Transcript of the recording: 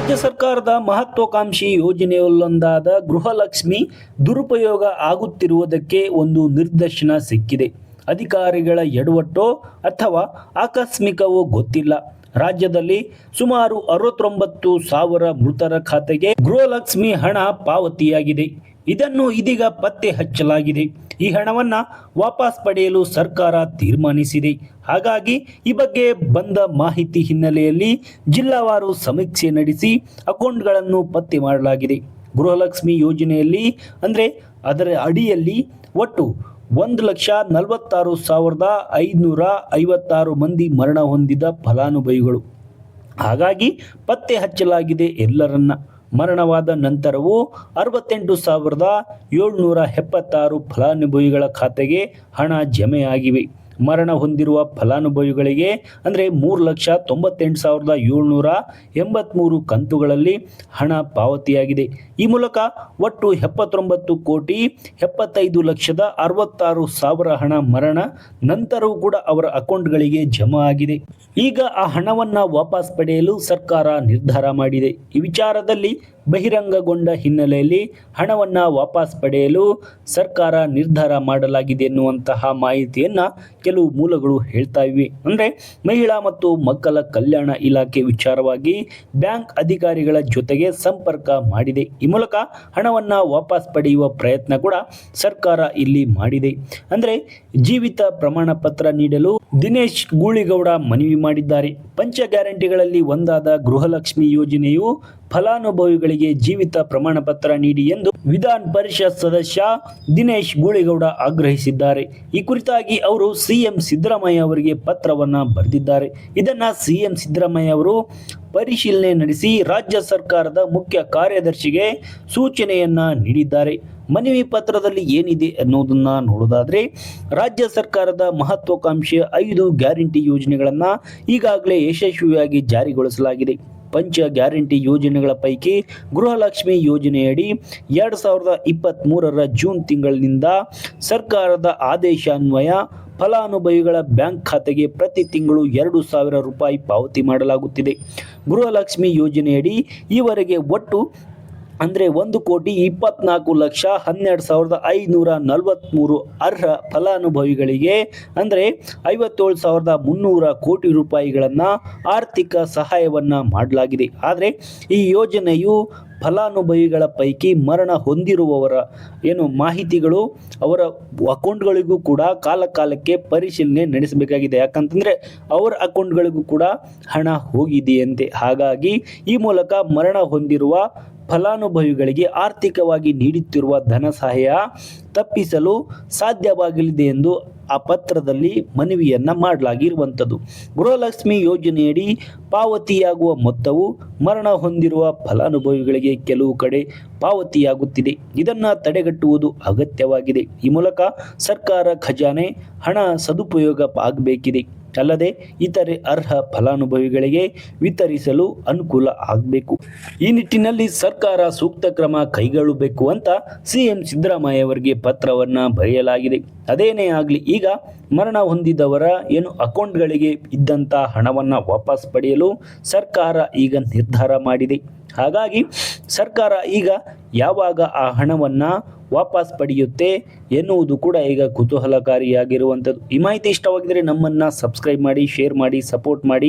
ರಾಜ್ಯ ಸರ್ಕಾರದ ಮಹತ್ವಾಕಾಂಕ್ಷಿ ಯೋಜನೆಯಲ್ಲೊಂದಾದ ಗೃಹಲಕ್ಷ್ಮಿ ದುರುಪಯೋಗ ಆಗುತ್ತಿರುವುದಕ್ಕೆ ಒಂದು ನಿದರ್ಶನ ಸಿಕ್ಕಿದೆ. ಅಧಿಕಾರಿಗಳ ಎಡವಟ್ಟೋ ಅಥವಾ ಆಕಸ್ಮಿಕವೋ ಗೊತ್ತಿಲ್ಲ. ರಾಜ್ಯದಲ್ಲಿ ಸುಮಾರು 69,000 ಮೃತರ ಖಾತೆಗೆ ಗೃಹಲಕ್ಷ್ಮಿ ಹಣ ಪಾವತಿಯಾಗಿದೆ. ಇದನ್ನು ಇದೀಗ ಪತ್ತೆ ಹಚ್ಚಲಾಗಿದೆ. ಈ ಹಣವನ್ನ ವಾಪಸ್ ಪಡೆಯಲು ಸರ್ಕಾರ ತೀರ್ಮಾನಿಸಿದೆ. ಹಾಗಾಗಿ ಈ ಬಗ್ಗೆ ಬಂದ ಮಾಹಿತಿ ಹಿನ್ನೆಲೆಯಲ್ಲಿ ಜಿಲ್ಲಾವಾರು ಸಮೀಕ್ಷೆ ನಡೆಸಿ ಅಕೌಂಟ್ಗಳನ್ನು ಪತ್ತೆ ಮಾಡಲಾಗಿದೆ. ಗೃಹಲಕ್ಷ್ಮಿ ಯೋಜನೆಯಲ್ಲಿ ಅಂದರೆ ಅದರ ಅಡಿಯಲ್ಲಿ ಒಟ್ಟು 1,46,556 ಮಂದಿ ಮರಣ ಹೊಂದಿದ ಫಲಾನುಭವಿಗಳು. ಹಾಗಾಗಿ ಪತ್ತೆ ಹಚ್ಚಲಾಗಿದೆ ಎಲ್ಲರನ್ನ. ಮರಣವಾದ ನಂತರವೂ 68,776 ಫಲಾನುಭವಿಗಳ ಖಾತೆಗೆ ಹಣ ಜಮೆಯಾಗಿವೆ. ಮರಣ ಹೊಂದಿರುವ ಫಲಾನುಭವಿಗಳಿಗೆ ಅಂದರೆ 3,98,783 ಕಂತುಗಳಲ್ಲಿ ಹಣ ಪಾವತಿಯಾಗಿದೆ. ಈ ಮೂಲಕ ಒಟ್ಟು 79,75,66,000 ಹಣ ಮರಣ ನಂತರವೂ ಕೂಡ ಅವರ ಅಕೌಂಟ್ಗಳಿಗೆ ಜಮಾ ಆಗಿದೆ. ಈಗ ಆ ಹಣವನ್ನು ವಾಪಸ್ ಪಡೆಯಲು ಸರ್ಕಾರ ನಿರ್ಧಾರ ಮಾಡಿದೆ. ಈ ವಿಚಾರದಲ್ಲಿ ಬಹಿರಂಗಗೊಂಡ ಹಿನ್ನೆಲೆಯಲ್ಲಿ ಹಣವನ್ನು ವಾಪಸ್ ಪಡೆಯಲು ಸರ್ಕಾರ ನಿರ್ಧಾರ ಮಾಡಲಾಗಿದೆ ಎನ್ನುವಂತಹ ಮಾಹಿತಿಯನ್ನು ಕೆಲವು ಮೂಲಗಳು ಹೇಳ್ತಾ ಇವೆ. ಅಂದರೆ ಮಹಿಳಾ ಮತ್ತು ಮಕ್ಕಳ ಕಲ್ಯಾಣ ಇಲಾಖೆ ವಿಚಾರವಾಗಿ ಬ್ಯಾಂಕ್ ಅಧಿಕಾರಿಗಳ ಜೊತೆಗೆ ಸಂಪರ್ಕ ಮಾಡಿದೆ. ಈ ಮೂಲಕ ಹಣವನ್ನು ವಾಪಸ್ ಪಡೆಯುವ ಪ್ರಯತ್ನ ಕೂಡ ಸರ್ಕಾರ ಇಲ್ಲಿ ಮಾಡಿದೆ. ಅಂದರೆ ಜೀವಿತ ಪ್ರಮಾಣ ಪತ್ರ ನೀಡಲು ದಿನೇಶ್ ಗೂಳಿಗೌಡ ಮನವಿ ಮಾಡಿದ್ದಾರೆ. ಪಂಚ ಗ್ಯಾರಂಟಿಗಳಲ್ಲಿ ಒಂದಾದ ಗೃಹಲಕ್ಷ್ಮಿ ಯೋಜನೆಯು ಫಲಾನುಭವಿಗಳಿಗೆ ಜೀವಿತ ಪ್ರಮಾಣ ಪತ್ರ ನೀಡಿ ಎಂದು ವಿಧಾನ ಪರಿಷತ್ ಸದಸ್ಯ ದಿನೇಶ್ ಗೂಳಿಗೌಡ ಆಗ್ರಹಿಸಿದ್ದಾರೆ. ಈ ಕುರಿತಾಗಿ ಅವರು ಸಿಎಂ ಸಿದ್ದರಾಮಯ್ಯ ಅವರಿಗೆ ಪತ್ರವನ್ನ ಬರೆದಿದ್ದಾರೆ. ಇದನ್ನ ಸಿಎಂ ಸಿದ್ದರಾಮಯ್ಯ ಅವರು ಪರಿಶೀಲನೆ ನಡೆಸಿ ರಾಜ್ಯ ಸರ್ಕಾರದ ಮುಖ್ಯ ಕಾರ್ಯದರ್ಶಿಗೆ ಸೂಚನೆಯನ್ನ ನೀಡಿದ್ದಾರೆ. ಮನವಿ ಪತ್ರದಲ್ಲಿ ಏನಿದೆ ಅನ್ನೋದನ್ನ ನೋಡೋದಾದ್ರೆ, ರಾಜ್ಯ ಸರ್ಕಾರದ ಮಹತ್ವಾಕಾಂಕ್ಷೆಯ 5 ಗ್ಯಾರಂಟಿ ಯೋಜನೆಗಳನ್ನು ಈಗಾಗಲೇ ಯಶಸ್ವಿಯಾಗಿ ಜಾರಿಗೊಳಿಸಲಾಗಿದೆ. ಪಂಚ ಗ್ಯಾರಂಟಿ ಯೋಜನೆಗಳ ಪೈಕಿ ಗೃಹಲಕ್ಷ್ಮಿ ಯೋಜನೆಯಡಿ 2023 ಜೂನ್ ತಿಂಗಳಿನಿಂದ ಸರ್ಕಾರದ ಆದೇಶಾನ್ವಯ ಫಲಾನುಭವಿಗಳ ಬ್ಯಾಂಕ್ ಖಾತೆಗೆ ಪ್ರತಿ ತಿಂಗಳು 2,000 ರೂಪಾಯಿ ಪಾವತಿ ಮಾಡಲಾಗುತ್ತಿದೆ. ಗೃಹಲಕ್ಷ್ಮಿ ಯೋಜನೆಯಡಿ ಈವರೆಗೆ ಒಟ್ಟು ಅಂದರೆ 1,24,12,543 ಅರ್ಹ ಫಲಾನುಭವಿಗಳಿಗೆ ಅಂದರೆ 57,300 ಕೋಟಿ ರೂಪಾಯಿಗಳನ್ನು ಆರ್ಥಿಕ ಸಹಾಯವನ್ನು ಮಾಡಲಾಗಿದೆ. ಆದರೆ ಈ ಯೋಜನೆಯು ಫಲಾನುಭವಿಗಳ ಪೈಕಿ ಮರಣ ಹೊಂದಿರುವವರ ಮಾಹಿತಿಗಳು ಅವರ ಅಕೌಂಟ್ಗಳಿಗೂ ಕೂಡ ಕಾಲಕ್ಕೆ ಪರಿಶೀಲನೆ ನಡೆಸಬೇಕಾಗಿದೆ. ಯಾಕಂತಂದರೆ ಅವರ ಅಕೌಂಟ್ಗಳಿಗೂ ಕೂಡ ಹಣ ಹೋಗಿದೆಯಂತೆ. ಹಾಗಾಗಿ ಈ ಮೂಲಕ ಮರಣ ಹೊಂದಿರುವ ಫಲಾನುಭವಿಗಳಿಗೆ ಆರ್ಥಿಕವಾಗಿ ನೀಡುತ್ತಿರುವ ಧನ ಸಹಾಯ ತಪ್ಪಿಸಲು ಸಾಧ್ಯವಾಗಲಿದೆ ಎಂದು ಆ ಪತ್ರದಲ್ಲಿ ಮನವಿಯನ್ನ ಮಾಡಲಾಗಿರುವಂಥದ್ದು. ಗೃಹಲಕ್ಷ್ಮಿ ಯೋಜನೆಯಡಿ ಪಾವತಿಯಾಗುವ ಮೊತ್ತವು ಮರಣ ಹೊಂದಿರುವ ಫಲಾನುಭವಿಗಳಿಗೆ ಕೆಲವು ಕಡೆ ಪಾವತಿಯಾಗುತ್ತಿದೆ. ಇದನ್ನು ತಡೆಗಟ್ಟುವುದು ಅಗತ್ಯವಾಗಿದೆ. ಈ ಮೂಲಕ ಸರ್ಕಾರ ಖಜಾನೆ ಹಣ ಸದುಪಯೋಗ ಆಗಬೇಕಿದೆ. ಅಲ್ಲದೆ ಇತರೆ ಅರ್ಹ ಫಲಾನುಭವಿಗಳಿಗೆ ವಿತರಿಸಲು ಅನುಕೂಲ ಆಗಬೇಕು. ಈ ನಿಟ್ಟಿನಲ್ಲಿ ಸರ್ಕಾರ ಸೂಕ್ತ ಕ್ರಮ ಕೈಗೊಳ್ಳಬೇಕು ಅಂತ ಸಿಎಂ ಸಿದ್ದರಾಮಯ್ಯ ಅವರಿಗೆ ಪತ್ರವನ್ನು ಬರೆಯಲಾಗಿದೆ. ಅದೇನೇ ಆಗಲಿ, ಈಗ ಮರಣ ಹೊಂದಿದವರ ಅಕೌಂಟ್ಗಳಿಗೆ ಇದ್ದಂಥ ಹಣವನ್ನು ವಾಪಸ್ ಪಡೆಯಲು ಸರ್ಕಾರ ಈಗ ನಿರ್ಧಾರ ಮಾಡಿದೆ. ಹಾಗಾಗಿ ಸರ್ಕಾರ ಈಗ ಯಾವಾಗ ಆ ಹಣವನ್ನು ವಾಪಸ್ ಪಡೆಯುತ್ತೆ ಎನ್ನುವುದು ಕೂಡ ಈಗ ಕುತೂಹಲಕಾರಿಯಾಗಿರುವಂಥದ್ದು. ಈ ಮಾಹಿತಿ ಇಷ್ಟವಾಗಿದ್ದರೆ ನಮ್ಮನ್ನು ಸಬ್ಸ್ಕ್ರೈಬ್ ಮಾಡಿ, ಶೇರ್ ಮಾಡಿ, ಸಪೋರ್ಟ್ ಮಾಡಿ.